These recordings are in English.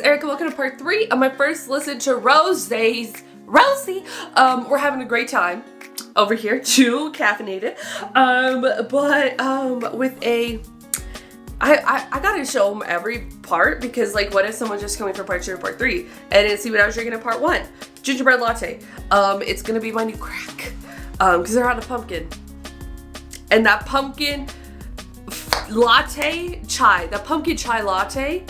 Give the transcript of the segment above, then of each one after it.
Erika. Welcome to part 3 of my first listen to Rosie. We're having a great time over here, too caffeinated. With a, I gotta show them every part because, like, what if someone's just coming for part 2 or part 3 and didn't see what I was drinking in part 1? Gingerbread latte. It's gonna be my new crack. Because they're out of pumpkin, and that pumpkin latte chai, the pumpkin chai latte.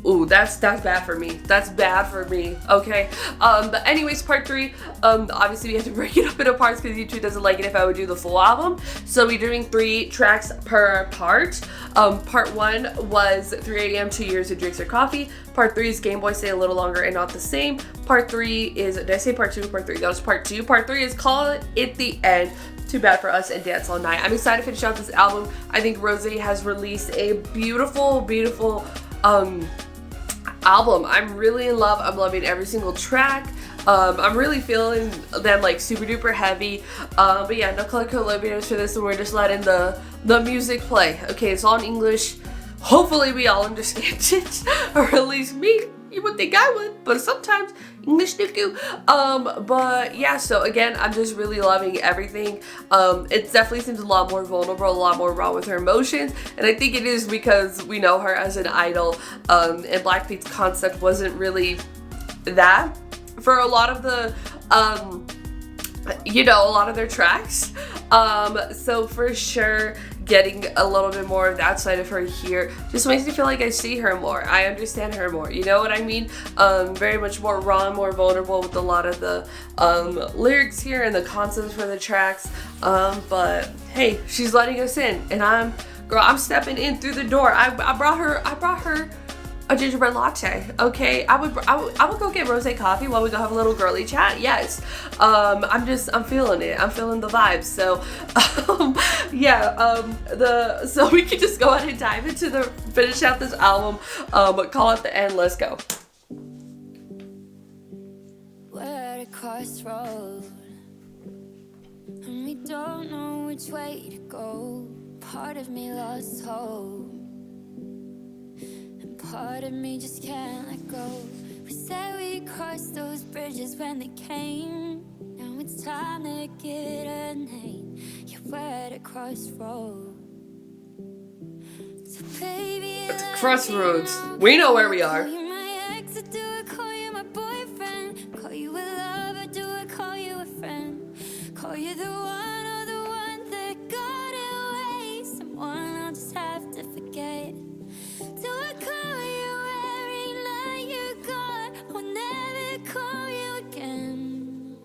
Ooh, that's bad for me. That's bad for me. Okay. But anyways, part 3. Obviously we have to break it up into parts because YouTube doesn't like it if I would do the full album. So we're doing 3 tracks per part. Part 1 was 3 a.m. 2 years of drinks or coffee. Part 3 is Game Boy Stay a Little Longer and Not the Same. Part 3 is, did I say part 2 or part 3? That was part 2. Part 3 is Call It the End. Too Bad for Us and Dance All Night. I'm excited to finish out this album. I think Rosie has released a beautiful album. I'm really in love. I'm loving every single track. I'm really feeling them like super duper heavy. But yeah, no color code videos for this, and we're just letting the music play. Okay, it's all in English. Hopefully we all understand it, or at least me. You would think I would, but sometimes English do. But yeah, so again, I'm just really loving everything. It definitely seems a lot more vulnerable, a lot more raw with her emotions, and I think it is because we know her as an idol, and Blackpink's concept wasn't really that for a lot of the, a lot of their tracks. So for sure, getting a little bit more of that side of her here just makes me feel like I see her more. I understand her more. You know what I mean? Very much more raw, more vulnerable with a lot of the lyrics here and the concepts for the tracks. But hey, she's letting us in, and I'm stepping in through the door. I brought her a gingerbread latte. Okay, I would go get rosé coffee while we go have a little girly chat. Yes, I'm feeling it. I'm feeling the vibes. So, so we can just go ahead and dive into finish out this album. Call It the End. Let's go. We're at a crossroad, and we don't know which way to go. Part of me lost hope, part of me just can't let go. We said we crossed those bridges when they came. Now it's time to get a name. Yeah, we're at a crossroads. So baby, at the crossroads. We know where we are. Call you my ex, or do I call you my boyfriend? Call you a lover, do I call you a friend? Call you the one or the one that got away? Someone I'll just have to forget. Do I call you every night you're gone? I'll never call you again.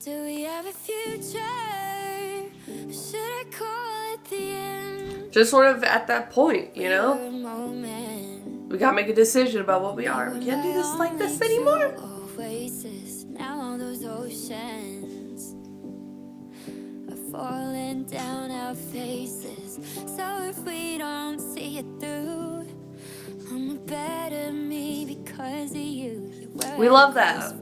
Do we have a future? Or should I call it the end? Just sort of at that point, you know? We gotta make a decision about what we are. We can't do this like this anymore. Oasis, now all those oceans are falling down our faces. So if we don't see it through, I'm a better me because of you. We love that.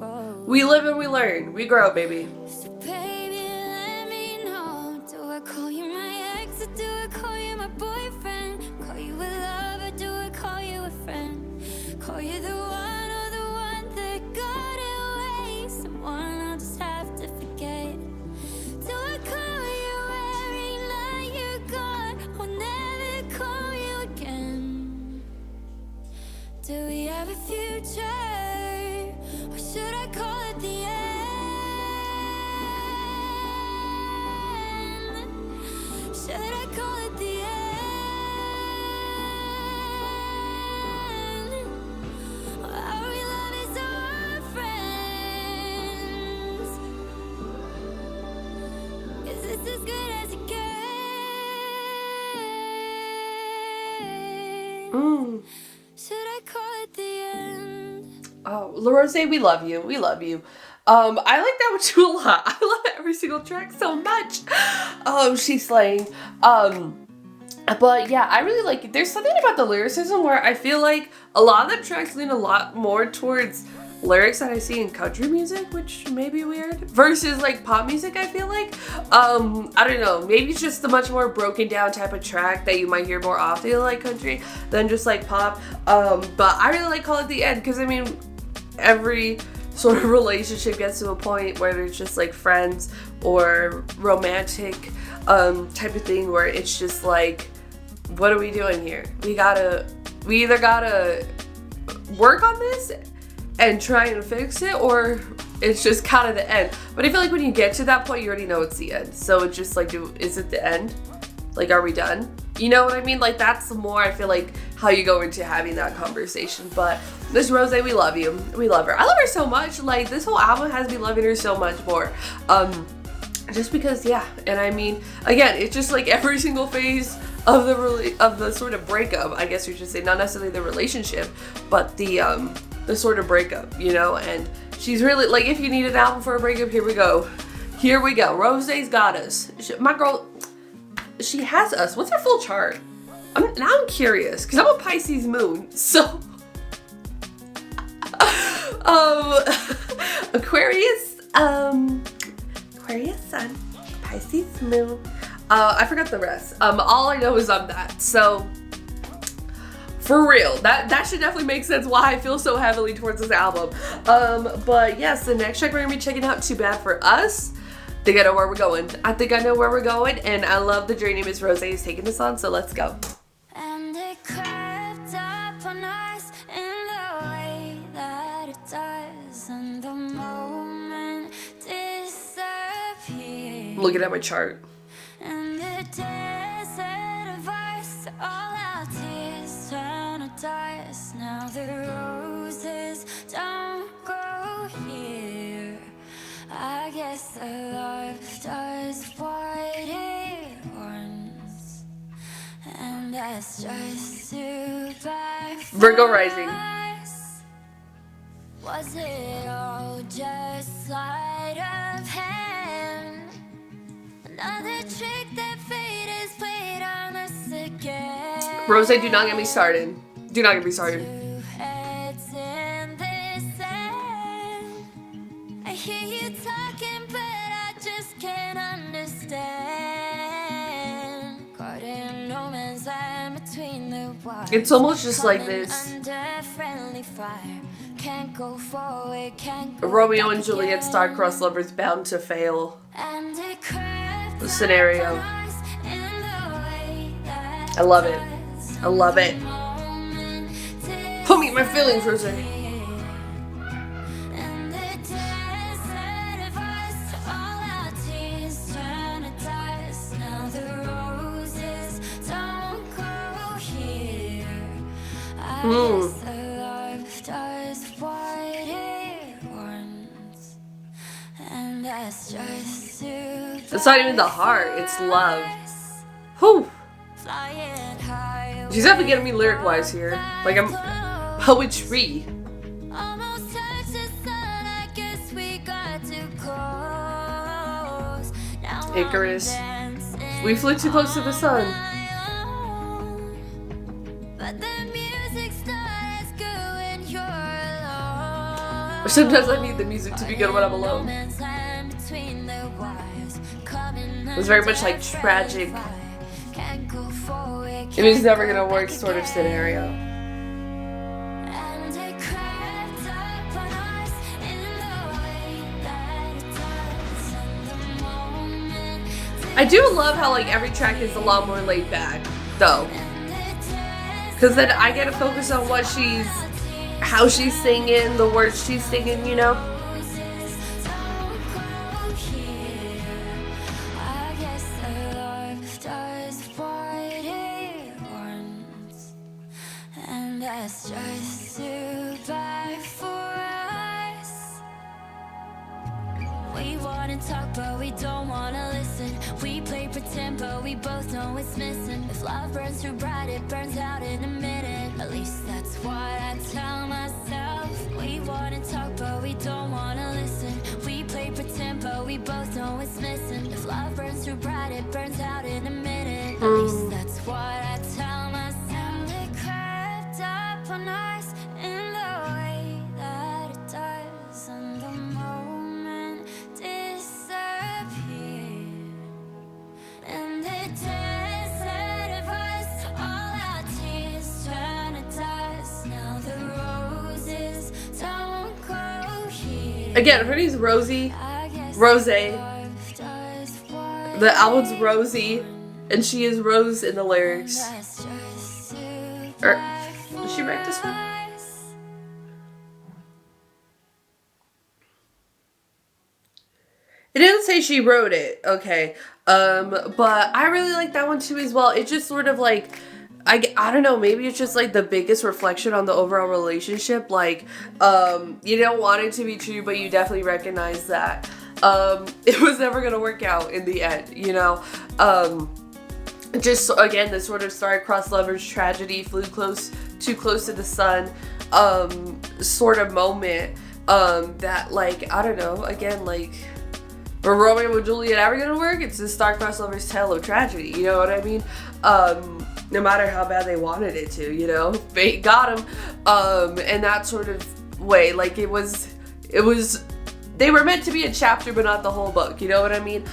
We live and we learn. We grow, baby. So baby, let me know. Do I call you my ex, or do I call you my boyfriend? Call you a lover, do I call you a friend? Call you the one or the one that got away? Someone I'll just have to forget. Do I call you every night you're gone? I'll never call you again. Do we have a future? Or should I call it the end? Should I call it the end? Our love is our friends. Is this as good as it gets? Should I call it the end? Oh, Rosé, we love you. We love you. I like that one too a lot. I love every single track so much. She's slaying. But yeah, I really like it. There's something about the lyricism where I feel like a lot of the tracks lean a lot more towards lyrics that I see in country music, which may be weird, versus like pop music. I feel like I don't know, maybe it's just a much more broken down type of track that you might hear more often in like country than just like pop. But I really like Call It the End, because I mean, every sort of relationship gets to a point where it's just like friends or romantic type of thing, where it's just like, what are we doing here? We either gotta work on this and try and fix it, or it's just kind of the end. But I feel like when you get to that point, you already know it's the end. So it's just like, is it the end? Like, are we done? You know what I mean? Like, that's more, I feel like, how you go into having that conversation. But this Rose, we love you. We love her. I love her so much. Like, this whole album has me loving her so much more. Just because, yeah. And I mean, again, it's just like every single phase of the sort of breakup, I guess you should say, not necessarily the relationship, but the sort of breakup, you know. And she's really like, if you need an album for a breakup, here we go. Rose's got us. My girl, she has us. What's her full chart? I'm curious, because I'm a Pisces moon, so Aquarius sun, Pisces moon. I forgot the rest. All I know is I'm that. So for real, that should definitely make sense why I feel so heavily towards this album. But yes, the next track we're gonna be checking out, Too Bad for Us. I think I know where we're going. And I love the journey Miss Rose is taking us on. So let's go. And it crept up on us in the way that it does, and the moment disappeared. Looking at my chart. And the desert of us, all our tears turn to dust. Now the roses don't grow here. I guess the love does what it wants, and that's just too bad for Virgo rising. us. Was it all just sleight of hand? Another trick that fate has played on us again. Rose, do not get me started. Do not get me started. Two heads in this end. I hear you talking, but I just can't understand. Caught in no man's land between the wires. It's almost just like this. Under friendly fire. Can't go forward, can't go Romeo and back Juliet again. star-crossed lovers bound to fail And it crept scenario. up on us in the way that I love it. does. I love it. The moment Put me in my feelings, Rose. and the desert of us, all our tears turn to dust. Now the roses don't grow here. I guess the love does what it wants, and that's just too It's not even the heart, it's love. Whew. flying high. She's definitely getting me lyric-wise here. Like, I'm poetry. Almost touched the sun, I guess we got too close. Now I'm Icarus. dancing We flew too close to the sun. on my own. But the music starts good when you're alone. Or sometimes I need the music to be good when I'm alone. It was very much like tragic. It was never gonna work sort of scenario. And it crept up on us in the way that it does. And the moment I do love how like every track is a lot more laid back, though. Cause then I get to focus on how she's singing, the words she's singing, you know? That's just too bad for us. We wanna talk, but we don't wanna listen. We play pretend, but we both know it's missing. If love burns too bright, it burns out in a minute. At least that's what I tell myself. We wanna talk, but we don't wanna listen. We play pretend, but we both know it's missing. If love burns too bright, it burns out in a minute. At least that's what I tell myself. And it crept up on us in the way that it does. Again, her name's Rosie. Rose. The album's Rosie, and she is Rose in the lyrics. Did she write this one? It didn't say she wrote it, okay. But I really like that one too as well. It's just sort of like, I don't know, maybe it's just like the biggest reflection on the overall relationship. Like, you don't want it to be true, but you definitely recognize that it was never gonna work out in the end, you know? Just, again, this sort of star-crossed lovers tragedy, flew too close to the sun, sort of moment, that, like, I don't know, again, like, for Romeo and Juliet ever gonna work? It's a star-crossed lovers tale of tragedy, you know what I mean? No matter how bad they wanted it to, you know? Fate got them, in that sort of way. Like, it was, they were meant to be a chapter, but not the whole book, you know what I mean?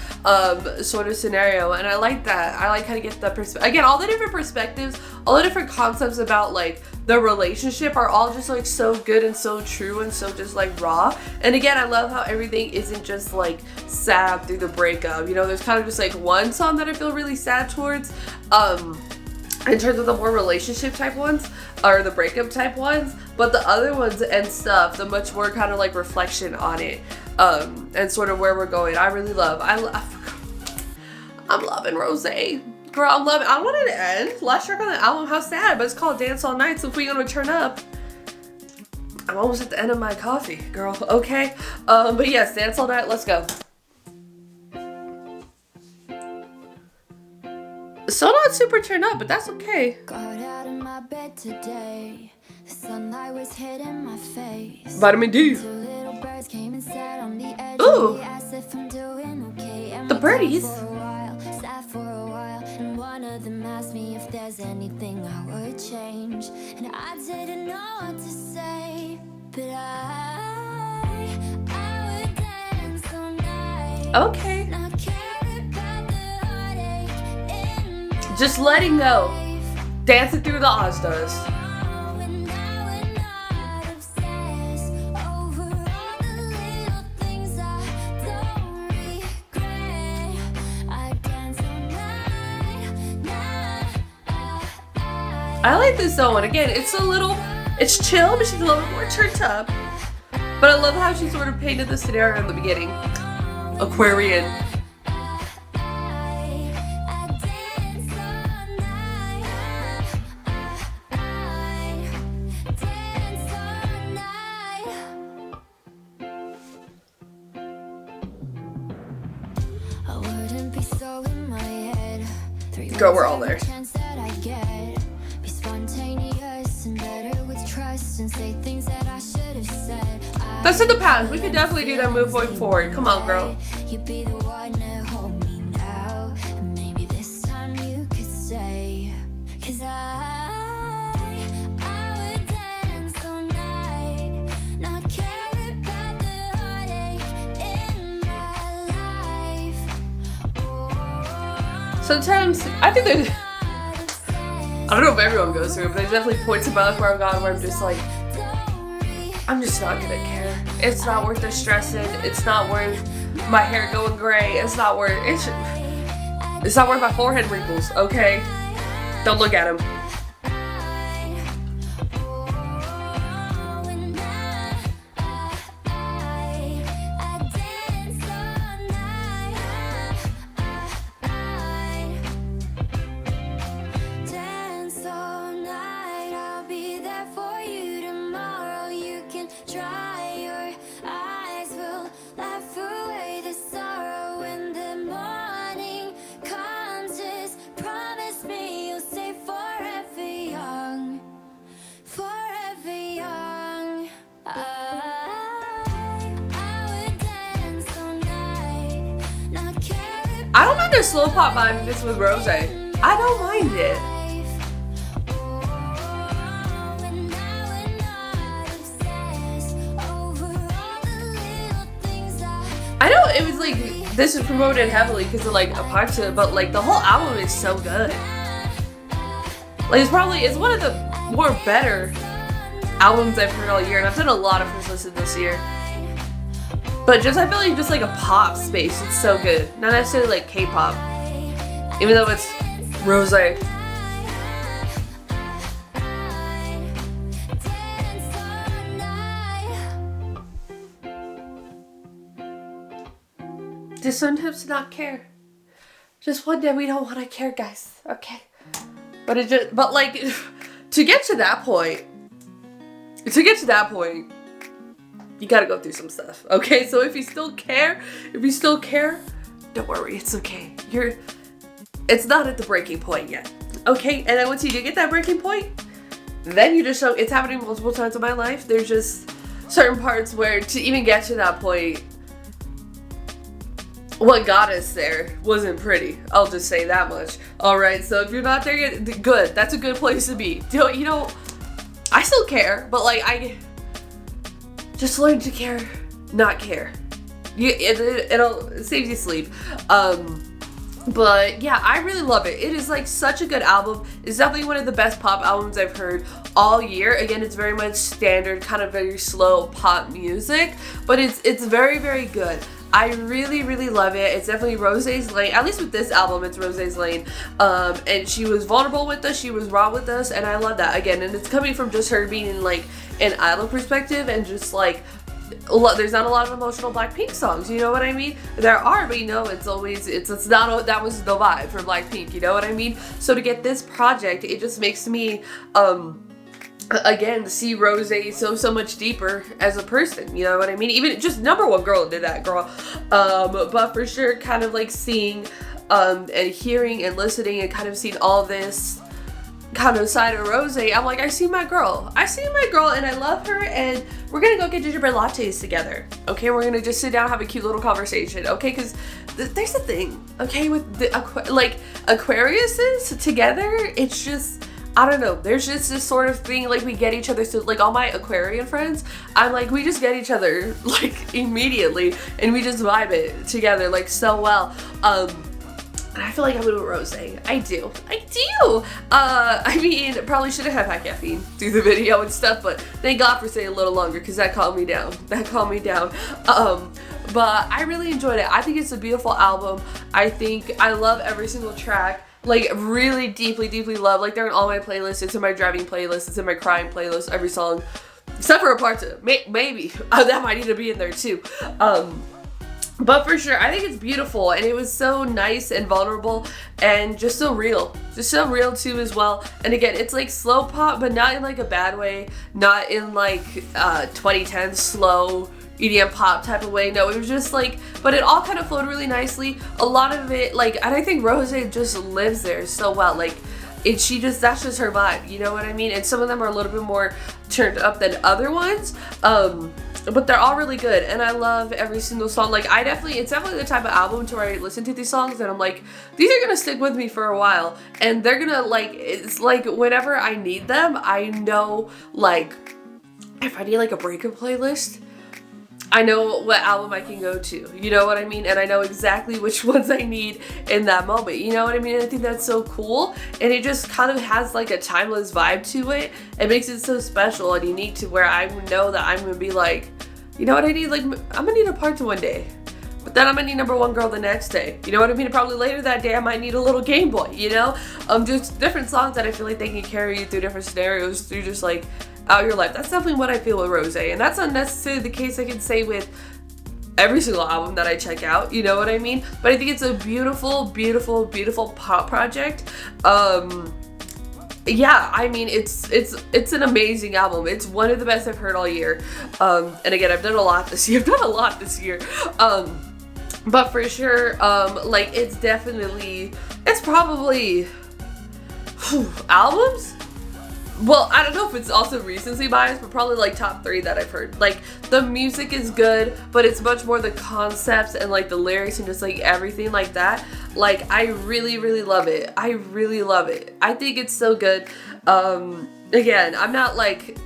Sort of scenario, and I like that. I like how to get the perspective. Again, all the different perspectives, all the different concepts about, like, the relationship are all just, like, so good and so true and so just, like, raw. And again, I love how everything isn't just, like, sad through the breakup. You know, there's kind of just, like, one song that I feel really sad towards, in terms of the more relationship type ones, or the breakup type ones, but the other ones and stuff, the much more kind of like reflection on it, and sort of where we're going. I really love, I'm loving Rose. Girl, I'm loving, I wanted to end. Last track on the album, how sad, but it's called Dance All Night, so if we're gonna turn up, I'm almost at the end of my coffee, girl, okay? But yes, Dance All Night, let's go. So not super turned up, but that's okay. Got out of my bed today. The sunlight was hitting my face. Vitamin D. Two little birds came and sat on the edge. Ooh. Of me, asked if I'm doing okay. And the birdies. For a while, sat for a while, and one of them asked me if there's anything I would change, and I didn't know what to say, but I would dance all night. Okay. Not care about the heartache in my Just letting go. life. Dancing through the Ozdas. I like this song. Again, it's chill, but she's a little bit more turned up. But I love how she sort of painted the scenario in the beginning. Aquarian. Girl, we're all there. That's in the past. We could definitely do that move going forward. Come on, girl. You be the one to hold me now, and maybe this time you could stay. 'Cause I would dance all night, not care about the heartache in my life. Oh, Sometimes, I think there's, I don't know if everyone goes through it, but there's definitely points in my life where I'm just like, I'm just not gonna care. It's not worth the stressing. It's not worth my hair going gray. It's not worth my forehead wrinkles, okay? Don't look at them. I don't mind a slow pop vibe this with Rose. I don't mind it. I know it was like, this is promoted heavily because of like a part to it, but like the whole album is so good. Like it's one of the more better albums I've heard all year, and I've done a lot of first listen this year. But just, I feel like just like a pop space, it's so good. Not necessarily like K-pop, even though it's Rose. Just sometimes not care. Just one day we don't want to care, guys. Okay. But like, to get to that point, you gotta go through some stuff. Okay, so if you still care, don't worry, it's okay. It's not at the breaking point yet. Okay, and then once you do get that breaking point, then you just show, it's happening multiple times in my life. There's just certain parts where to even get to that point, what got us there wasn't pretty. I'll just say that much. Alright, so if you're not there yet, good. That's a good place to be. You know, I still care, but like, I just learn to care, not care. It'll save you sleep. But yeah, I really love it. It is like such a good album. It's definitely one of the best pop albums I've heard all year. Again, it's very much standard, kind of very slow pop music, but it's very, very good. I really, really love it. It's definitely Rose's lane. At least with this album, it's Rose's lane. And she was vulnerable with us. She was raw with us. And I love that. Again, and it's coming from just her being in like an idol perspective and just like, there's not a lot of emotional Blackpink songs, you know what I mean? There are, but you know, it's not, that was the vibe for Blackpink, you know what I mean? So to get this project, it just makes me, again, see Rose so much deeper as a person, you know what I mean? Even just #1 girl did that, girl. But for sure, kind of like seeing, and hearing and listening and kind of seeing all this kind of side of Rose, I'm like, I see my girl, and I love her, and we're gonna go get gingerbread lattes together, okay? We're gonna just sit down, have a cute little conversation, okay? Because there's a thing, okay, with the Aquariuses together, it's just, I don't know, there's just this sort of thing, like we get each other, so like all my Aquarian friends, I'm like, we just get each other like immediately, and we just vibe it together like so well. And I feel like I'm with Rose. I do. I mean, probably should have had caffeine through the video and stuff, but thank God for staying a little longer because that calmed me down. But I really enjoyed it. I think it's a beautiful album. I think I love every single track. Like, really deeply love. Like, they're in all my playlists. It's in my driving playlist. It's in my crying playlist. Every song. Except for a part two. Maybe. That might need to be in there too. But for sure, I think it's beautiful, and it was so nice and vulnerable and just so real. Just so real too as well. And again, it's like slow pop, but not in like a bad way. Not in like 2010 slow EDM pop type of way. No, it was just like, but it all kind of flowed really nicely. A lot of it, like, and I think Rose just lives there so well. Like, that's just her vibe, you know what I mean? And some of them are a little bit more turned up than other ones. But they're all really good, and I love every single song. Like, it's definitely the type of album to where I listen to these songs and I'm like, these are gonna stick with me for a while, and they're gonna, like, it's like whenever I need them, I know, like, if I need like a breakup playlist, I know what album I can go to, you know what I mean? And I know exactly which ones I need in that moment, you know what I mean? And I think that's so cool, and it just kind of has like a timeless vibe to it. It makes it so special and unique to where I know that I'm gonna be like, you know what I need? Like, I'm gonna need a part 2 one day, but then I'm gonna need #1 girl the next day, you know what I mean? And probably later that day I might need a little Game Boy, you know? Just different songs that I feel like they can carry you through different scenarios, through just like out your life. That's definitely what I feel with Rose, and that's not necessarily the case I can say with every single album that I check out, you know what I mean? But I think it's a beautiful pop project. Yeah, I mean, it's an amazing album. It's one of the best I've heard all year. And again, I've done a lot this year. But for sure, like, it's probably albums? Well, I don't know if it's also recency bias, but probably like top 3 that I've heard. Like, the music is good, but it's much more the concepts and like the lyrics and just like everything like that. Like, I really love it. I think it's so good. Again, I'm not like,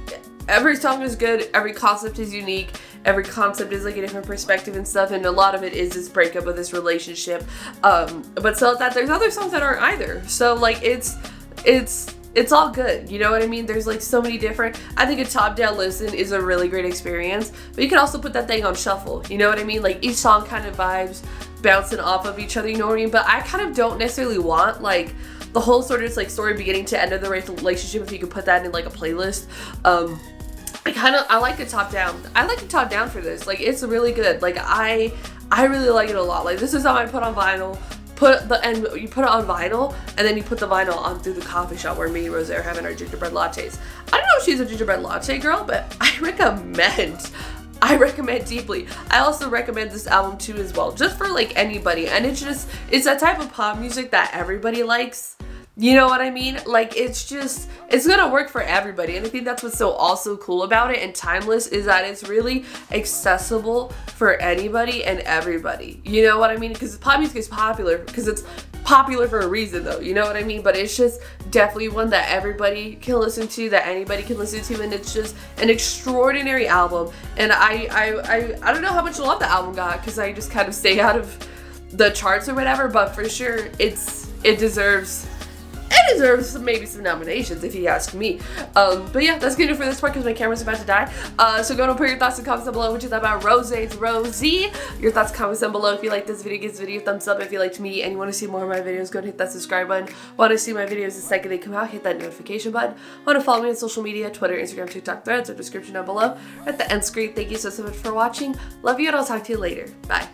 every song is good, every concept is unique, every concept is like a different perspective and stuff, and a lot of it is this breakup of this relationship. But so that there's other songs that aren't either. So like, it's it's all good. You know what I mean? There's like so many different, I think a top-down listen is a really great experience, but you can also put that thing on shuffle. You know what I mean? Like each song kind of vibes bouncing off of each other, you know what I mean? But I kind of don't necessarily want like the whole sort of like story beginning to end of the relationship, if you could put that in like a playlist. I like the top down. I like the top down for this. Like it's really good. Like I really like it a lot. Like this is how I put on vinyl. You put it on vinyl, and then you put the vinyl on through the coffee shop where me and Rose are having our gingerbread lattes. I don't know if she's a gingerbread latte girl, but I recommend deeply. I also recommend this album too as well, just for like anybody. And it's that type of pop music that everybody likes. You know what I mean? Like it's gonna work for everybody. And I think that's what's so also cool about it and timeless, is that it's really accessible for anybody and everybody. You know what I mean? Because pop music is popular because it's popular for a reason though, you know what I mean? But it's just definitely one that everybody can listen to, that anybody can listen to, and it's just an extraordinary album. And I don't know how much love the album got because I just kind of stay out of the charts or whatever, but for sure it deserves maybe some nominations if you ask me. But yeah, that's gonna do it for this part because my camera's about to die. So go and put your thoughts and comments down below. What you thought about Rosie? Your thoughts, comments down below. If you like this video, give this video a thumbs up. If you liked me and you want to see more of my videos, go and hit that subscribe button. Want to see my videos the second they come out, hit that notification button. Want to follow me on social media, Twitter, Instagram, TikTok, Threads, or description down below or at the end screen. Thank you so much for watching. Love you, and I'll talk to you later. Bye.